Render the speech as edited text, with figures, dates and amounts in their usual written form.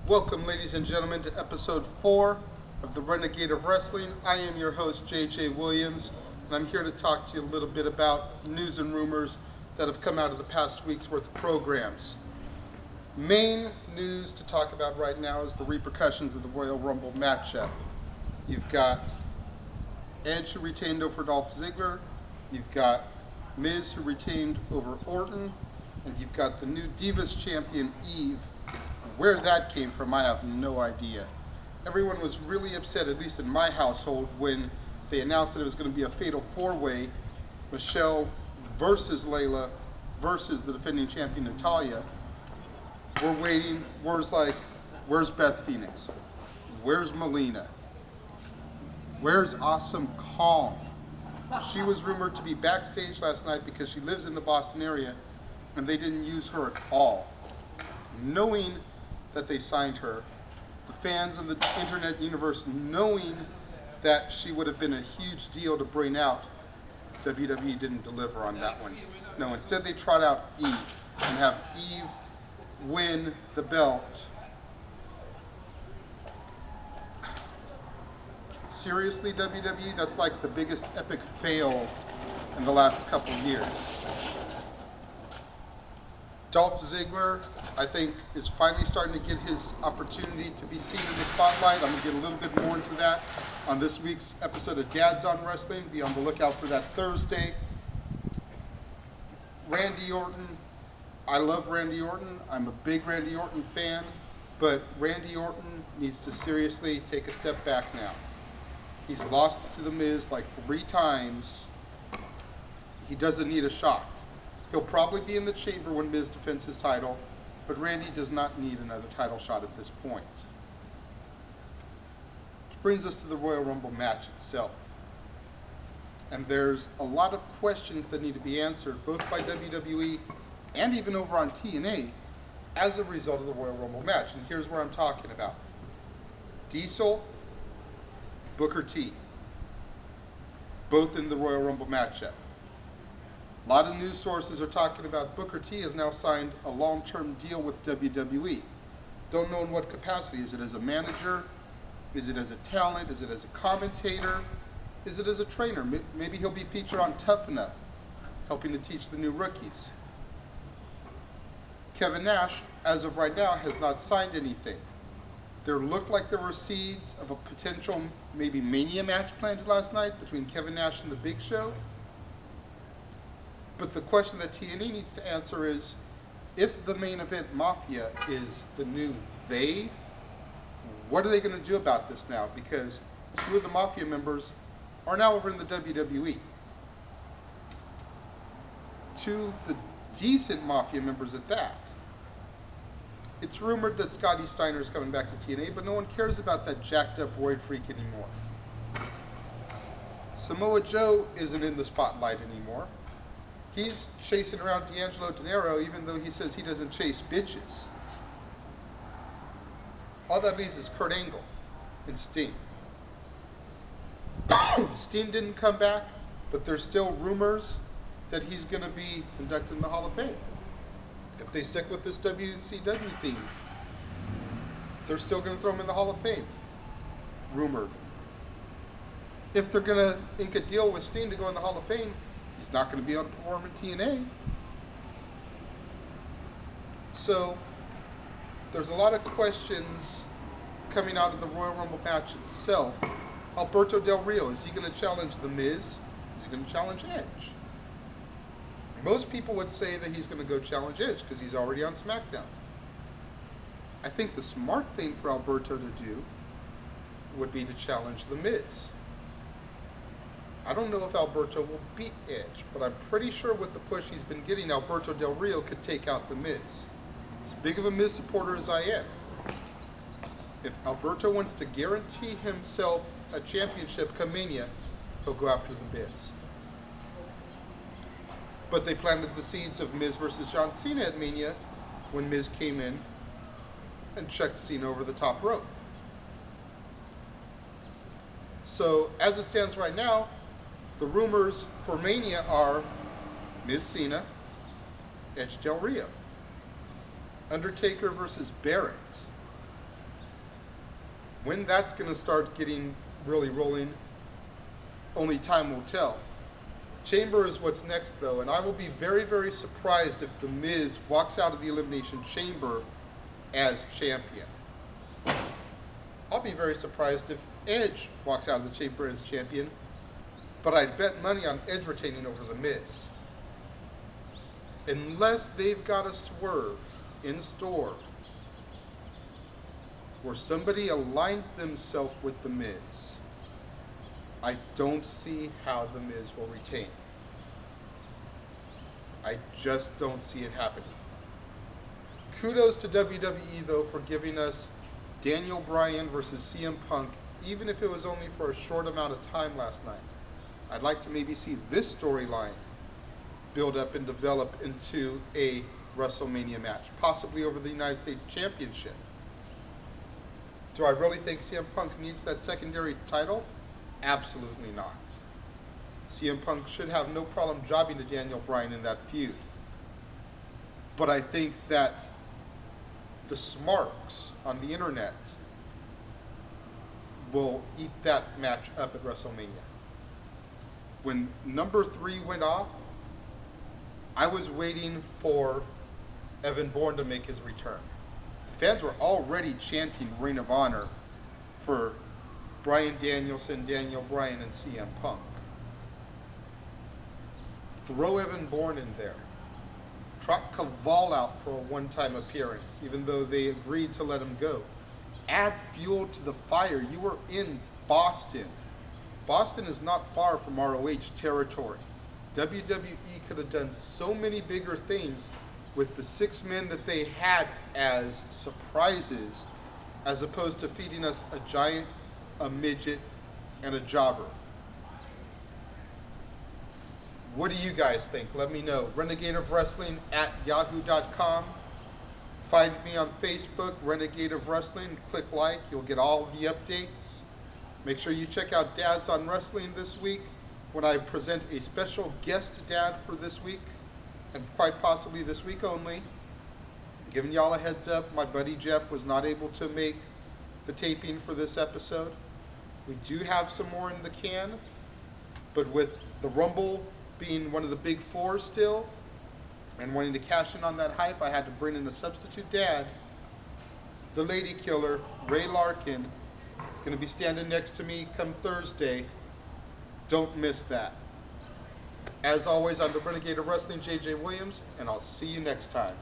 Welcome, ladies and gentlemen, to episode 4 of the Renegade of Wrestling. I am your host, J.J. Williams, and I'm here to talk to you a little bit about news and rumors that have come out of the past week's worth of programs. Main news to talk about right now is the repercussions of the Royal Rumble matchup. You've got Edge, who retained over Dolph Ziggler. You've got Miz, who retained over Orton. And you've got the new Divas champion, Eve. Where that came from, I have no idea. Everyone was really upset, at least in my household, when they announced that it was going to be a fatal four-way, Michelle versus Layla versus the defending champion, Natalya. We're waiting. Where's Beth Phoenix? Where's Melina? Where's Awesome Kong? She was rumored to be backstage last night because she lives in the Boston area, and they didn't use her at all. Knowing that they signed her, the fans in the internet universe knowing that she would have been a huge deal to bring out, WWE didn't deliver on that one. No, instead they trot out Eve and have Eve win the belt. Seriously, WWE? That's like the biggest epic fail in the last couple years. Dolph Ziggler, I think, is finally starting to get his opportunity to be seen in the spotlight. I'm going to get a little bit more into that on this week's episode of Dads on Wrestling. Be on the lookout for that Thursday. Randy Orton, I love Randy Orton. I'm a big Randy Orton fan, but Randy Orton needs to seriously take a step back now. He's lost to The Miz like 3 times. He doesn't need a shot. He'll probably be in the chamber when Miz defends his title, but Randy does not need another title shot at this point. Which brings us to the Royal Rumble match itself. And there's a lot of questions that need to be answered, both by WWE and even over on TNA, as a result of the Royal Rumble match. And here's where I'm talking about. Diesel, Booker T, both in the Royal Rumble matchup. A lot of news sources are talking about Booker T has now signed a long-term deal with WWE. Don't know in what capacity. Is it as a manager? Is it as a talent? Is it as a commentator? Is it as a trainer? Maybe he'll be featured on Tough Enough, helping to teach the new rookies. Kevin Nash, as of right now, has not signed anything. There looked like there were seeds of a potential maybe Mania match planned last night between Kevin Nash and The Big Show. But the question that TNA needs to answer is, if the main event Mafia is the new they, what are they going to do about this now? Because 2 of the Mafia members are now over in the WWE. 2 of the decent Mafia members at that. It's rumored that Scotty Steiner is coming back to TNA, but no one cares about that jacked up roid freak anymore. Samoa Joe isn't in the spotlight anymore. He's chasing around D'Angelo Dinero, even though he says he doesn't chase bitches. All that leaves is Kurt Angle and Sting. Sting didn't come back, but there's still rumors that he's going to be inducted in the Hall of Fame. If they stick with this WCW theme, they're still going to throw him in the Hall of Fame. Rumored. If they're going to ink a deal with Sting to go in the Hall of Fame, he's not going to be able to perform in TNA. So, there's a lot of questions coming out of the Royal Rumble match itself. Alberto Del Rio, is he going to challenge The Miz? Is he going to challenge Edge? Most people would say that he's going to go challenge Edge because he's already on SmackDown. I think the smart thing for Alberto to do would be to challenge The Miz. I don't know if Alberto will beat Edge, but I'm pretty sure with the push he's been getting, Alberto Del Rio could take out The Miz. As big of a Miz supporter as I am, if Alberto wants to guarantee himself a championship come Mania, he'll go after The Miz. But they planted the seeds of Miz versus John Cena at Mania when Miz came in and chucked Cena over the top rope. So, as it stands right now, the rumors for Mania are Miz Cena, Edge Del Rio. Undertaker versus Barrett. When that's going to start getting really rolling, only time will tell. Chamber is what's next, though, and I will be very, very surprised if The Miz walks out of the Elimination Chamber as champion. I'll be very surprised if Edge walks out of the Chamber as champion, but I'd bet money on Edge retaining over The Miz. Unless they've got a swerve in store where somebody aligns themselves with The Miz, I don't see how The Miz will retain. I just don't see it happening. Kudos to WWE, though, for giving us Daniel Bryan versus CM Punk, even if it was only for a short amount of time last night. I'd like to maybe see this storyline build up and develop into a WrestleMania match, possibly over the United States Championship. Do I really think CM Punk needs that secondary title? Absolutely not. CM Punk should have no problem jobbing to Daniel Bryan in that feud. But I think that the smarks on the internet will eat that match up at WrestleMania. When number 3 went off, I was waiting for Evan Bourne to make his return. The fans were already chanting Ring of Honor for Bryan Danielson, Daniel Bryan, and CM Punk. Throw Evan Bourne in there. Trot Caval out for a one-time appearance, even though they agreed to let him go. Add fuel to the fire. You were in Boston. Boston is not far from ROH territory. WWE could have done so many bigger things with the 6 men that they had as surprises, as opposed to feeding us a giant, a midget, and a jobber. What do you guys think? Let me know. Renegade of Wrestling at yahoo.com. Find me on Facebook, Renegade of Wrestling. Click like. You'll get all the updates. Make sure you check out Dads on Wrestling this week, when I present a special guest dad for this week, and quite possibly this week only. Giving y'all a heads up, my buddy Jeff was not able to make the taping for this episode. We do have some more in the can, but with the Rumble being one of the big 4 still, and wanting to cash in on that hype, I had to bring in a substitute dad. The Lady Killer, Ray Larkin, is going to be standing next to me come Thursday. Don't miss that. As always, I'm the Renegade of Wrestling, JJ Williams, and I'll see you next time.